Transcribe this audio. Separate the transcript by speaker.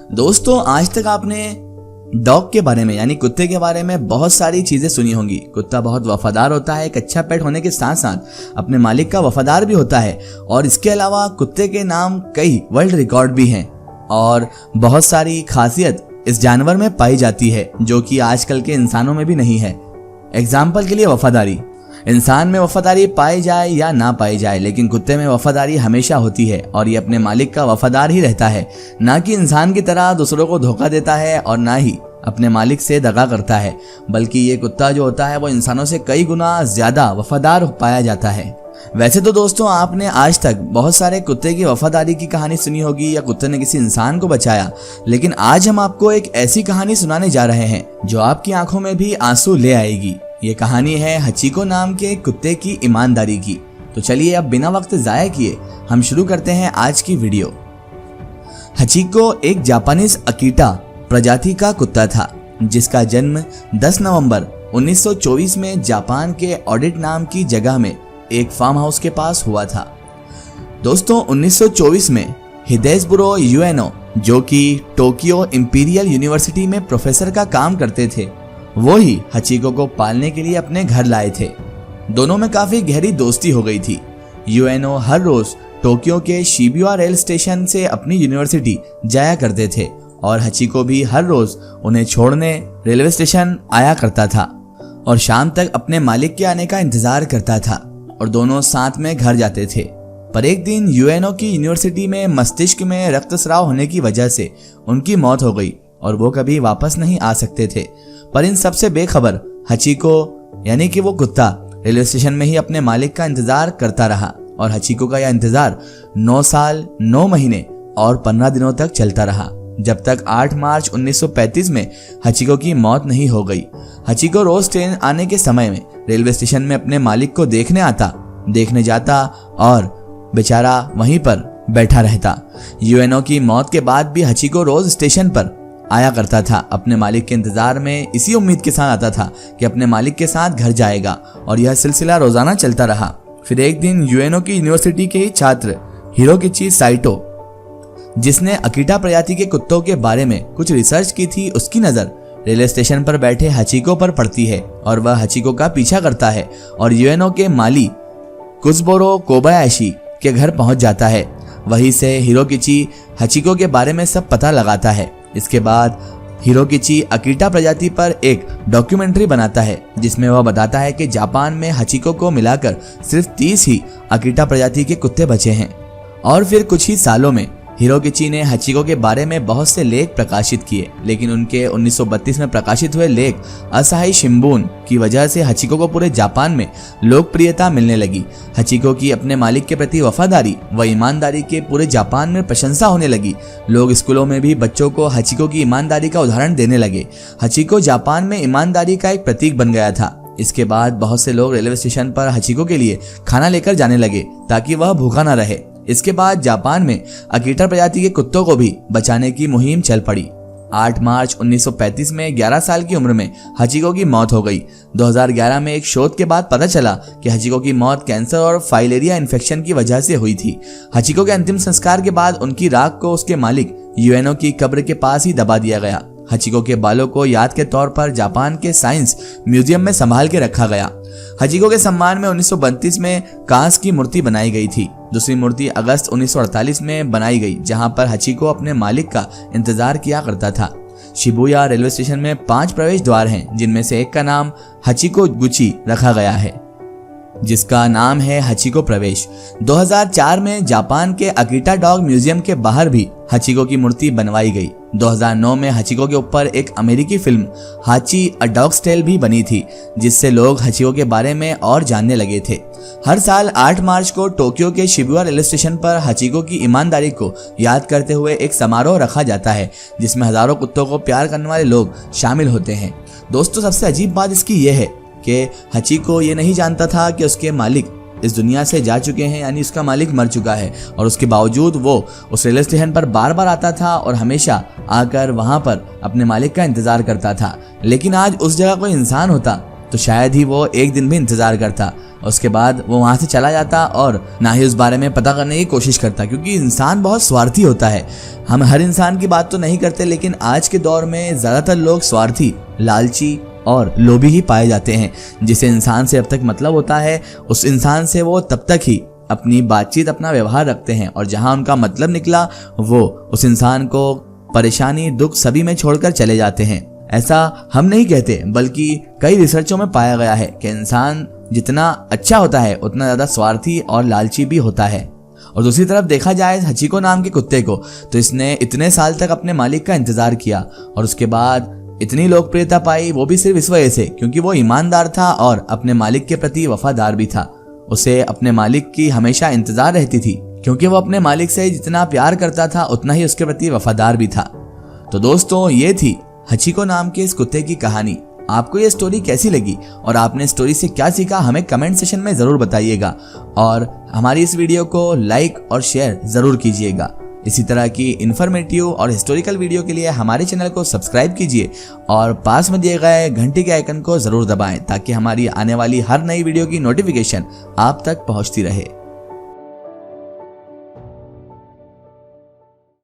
Speaker 1: दोस्तों, आज तक आपने डॉग के बारे में यानी कुत्ते के बारे में बहुत सारी चीजें सुनी होंगी। कुत्ता बहुत वफादार होता है, एक अच्छा पेट होने के साथ साथ अपने मालिक का वफादार भी होता है। और इसके अलावा कुत्ते के नाम कई वर्ल्ड रिकॉर्ड भी हैं और बहुत सारी खासियत इस जानवर में पाई जाती है जो कि आजकल के इंसानों में भी नहीं है। एग्जाम्पल के लिए वफादारी, इंसान में वफादारी पाई जाए या ना पाई जाए, लेकिन कुत्ते में वफादारी हमेशा होती है और ये अपने मालिक का वफादार ही रहता है। ना कि इंसान की तरह दूसरों को धोखा देता है और ना ही अपने मालिक से दगा करता है, बल्कि ये कुत्ता जो होता है वो इंसानों से कई गुना ज्यादा वफादार पाया जाता है। वैसे तो दोस्तों, आपने आज तक बहुत सारे कुत्ते की वफादारी की कहानी सुनी होगी या कुत्ते ने किसी इंसान को बचाया, लेकिन आज हम आपको एक ऐसी कहानी सुनाने जा रहे हैं जो आपकी आंखों में भी आंसू ले आएगी। ये कहानी है हचिको नाम के कुत्ते की ईमानदारी की। तो चलिए अब बिना वक्त जाया किए हम शुरू करते हैं आज की वीडियो। हचिको एक जापानीज अकीटा प्रजाति का कुत्ता था जिसका जन्म 10 नवंबर 1924 में जापान के ऑडिट नाम की जगह में एक फार्म हाउस के पास हुआ था। दोस्तों, 1924 में हिदेसबुरो यूएनो, जो कि टोक्यो इंपीरियल यूनिवर्सिटी में प्रोफेसर का काम करते थे, वो ही हचिको को पालने के लिए अपने घर लाए थे। दोनों में काफी गहरी दोस्ती हो गई थी। यूएनो हर रोज टोक्यो के शिबुया रेल स्टेशन से अपनी यूनिवर्सिटी जाया करते थे और हचिको भी हर रोज उन्हें छोड़ने रेलवे स्टेशन आया करता था और शाम तक अपने मालिक के आने का इंतजार करता था और दोनों साथ में घर जाते थे। पर एक दिन यूएनओ की यूनिवर्सिटी में मस्तिष्क में रक्तस्राव होने की वजह से उनकी मौत हो गई और वो कभी वापस नहीं आ सकते थे। पर इन सबसे बेखबर हचिको यानी कि वो कुत्ता रेलवे स्टेशन में ही अपने मालिक का इंतजार करता रहा और हचिको का यह इंतजार 9 साल 9 महीने और 15 दिनों तक चलता रहा, जब तक 8 मार्च 1935 में हचिको की मौत नहीं हो गई। हचिको रोज ट्रेन आने के समय में रेलवे स्टेशन में अपने मालिक को देखने जाता और बेचारा वहीं पर बैठा रहता। यूएनओ की मौत के बाद भी हचिको रोज स्टेशन पर आया करता था, अपने मालिक के इंतजार में इसी उम्मीद के साथ आता था कि अपने मालिक के साथ घर जाएगा और यह सिलसिला रोजाना चलता रहा। फिर एक दिन यूएनओ की यूनिवर्सिटी के ही छात्र हिरोकिची साइटो, जिसने अकीटा प्रजाति के कुत्तों के बारे में कुछ रिसर्च की थी, उसकी नजर रेलवे स्टेशन पर बैठे हचिको पर पड़ती है और वह हचिको का पीछा करता है और यूएनओ के माली कुज़बोरो कोबायाशी के घर पहुंच जाता है। वहीं से हिरोकिची हचिको के बारे में सब पता लगाता है। इसके बाद हिरोकिची अकीटा प्रजाति पर एक डॉक्यूमेंट्री बनाता है जिसमें वह बताता है कि जापान में हचिको को मिलाकर सिर्फ 30 ही अकीटा प्रजाति के कुत्ते बचे हैं। और फिर कुछ ही सालों में हिरोकिची ने हचिको के बारे में बहुत से लेख प्रकाशित किए, लेकिन उनके 1932 में प्रकाशित हुए लेख असाही शिंबुन की वजह से हचिको को पूरे जापान में लोकप्रियता मिलने लगी। हचिको की अपने मालिक के प्रति वफादारी व ईमानदारी के पूरे जापान में प्रशंसा होने लगी। लोग स्कूलों में भी बच्चों को हचिको की ईमानदारी का उदाहरण देने लगे। हचिको जापान में ईमानदारी का एक प्रतीक बन गया था। इसके बाद बहुत से लोग रेलवे स्टेशन पर हचिको के लिए खाना लेकर जाने लगे ताकि वह भूखा न रहे। इसके बाद जापान में अकीटा प्रजाति के कुत्तों को भी बचाने की मुहिम चल पड़ी। 8 मार्च 1935 में 11 साल की उम्र में हचिको की मौत हो गई। 2011 में एक शोध के बाद पता चला कि हचिको की मौत कैंसर और फाइलेरिया इन्फेक्शन की वजह से हुई थी। हचिको के अंतिम संस्कार के बाद उनकी राख को उसके मालिक यूएनओ की कब्र के पास ही दबा दिया गया। हचिको के बालों को याद के तौर पर जापान के साइंस म्यूजियम में संभाल के रखा गया। हचिको के सम्मान में 1932 में कांस की मूर्ति बनाई गई थी। दूसरी मूर्ति अगस्त 1948 में बनाई गई, जहां पर हचिको अपने मालिक का इंतजार किया करता था। शिबुया रेलवे स्टेशन में 5 प्रवेश द्वार हैं, जिनमें से एक का नाम हचिको गुची रखा गया है, जिसका नाम है हचिको प्रवेश। 2004 में जापान के अकीटा डॉग म्यूजियम के बाहर भी हचिको की मूर्ति बनवाई गई। 2009 में हचिको के ऊपर एक अमेरिकी फिल्म हाची अ डॉग्स टेल भी बनी थी, जिससे लोग हचिको के बारे में और जानने लगे थे। हर साल 8 मार्च को टोक्यो के शिबुया रेलवे स्टेशन पर हचिको की ईमानदारी को याद करते हुए एक समारोह रखा जाता है, जिसमें हजारों कुत्तों को प्यार करने वाले लोग शामिल होते हैं। दोस्तों, सबसे अजीब बात इसकी यह है कि हचिको ये नहीं जानता था कि उसके मालिक इस दुनिया से जा चुके हैं, यानी उसका मालिक मर चुका है, और उसके बावजूद वो उस रेलवे स्टेशन पर बार बार आता था और हमेशा आकर वहां पर अपने मालिक का इंतजार करता था। लेकिन आज उस जगह कोई इंसान होता तो शायद ही वो एक दिन भी इंतजार करता। उसके बाद वो वहां से चला जाता और ना ही उस बारे में पता करने की कोशिश करता, क्योंकि इंसान बहुत स्वार्थी होता है। हम हर इंसान की बात तो नहीं करते, लेकिन आज के दौर में ज्यादातर लोग स्वार्थी, लालची और लोभी ही पाए जाते हैं। जिसे इंसान से अब तक मतलब होता है, उस इंसान से वो तब तक ही अपनी बातचीत, अपना व्यवहार रखते हैं, और जहां उनका मतलब निकला वो उस इंसान को परेशानी, दुख सभी में छोड़कर चले जाते हैं। ऐसा हम नहीं कहते, बल्कि कई रिसर्चों में पाया गया है कि इंसान जितना अच्छा होता है उतना ज्यादा स्वार्थी और लालची भी होता है। और दूसरी तरफ देखा जाए हचिको नाम के कुत्ते को, तो इसने इतने साल तक अपने मालिक का इंतजार किया और उसके बाद इतनी लोकप्रियता पाई, वो भी सिर्फ इस वजह से क्योंकि वो ईमानदार था और अपने मालिक के प्रति वफादार भी था। उसे अपने मालिक की हमेशा इंतजार रहती थी, क्योंकि वो अपने मालिक से जितना प्यार करता था उतना ही उसके प्रति वफादार भी था। तो दोस्तों, ये थी हचिको नाम के इस कुत्ते की कहानी। आपको ये स्टोरी कैसी लगी और आपने स्टोरी से क्या सीखा, हमें कमेंट सेशन में जरूर बताइएगा, और हमारी इस वीडियो को लाइक और शेयर जरूर कीजिएगा। इसी तरह की इन्फॉर्मेटिव और हिस्टोरिकल वीडियो के लिए हमारे चैनल को सब्सक्राइब कीजिए और पास में दिए गए घंटी के आइकन को जरूर दबाएं, ताकि हमारी आने वाली हर नई वीडियो की नोटिफिकेशन आप तक पहुंचती रहे।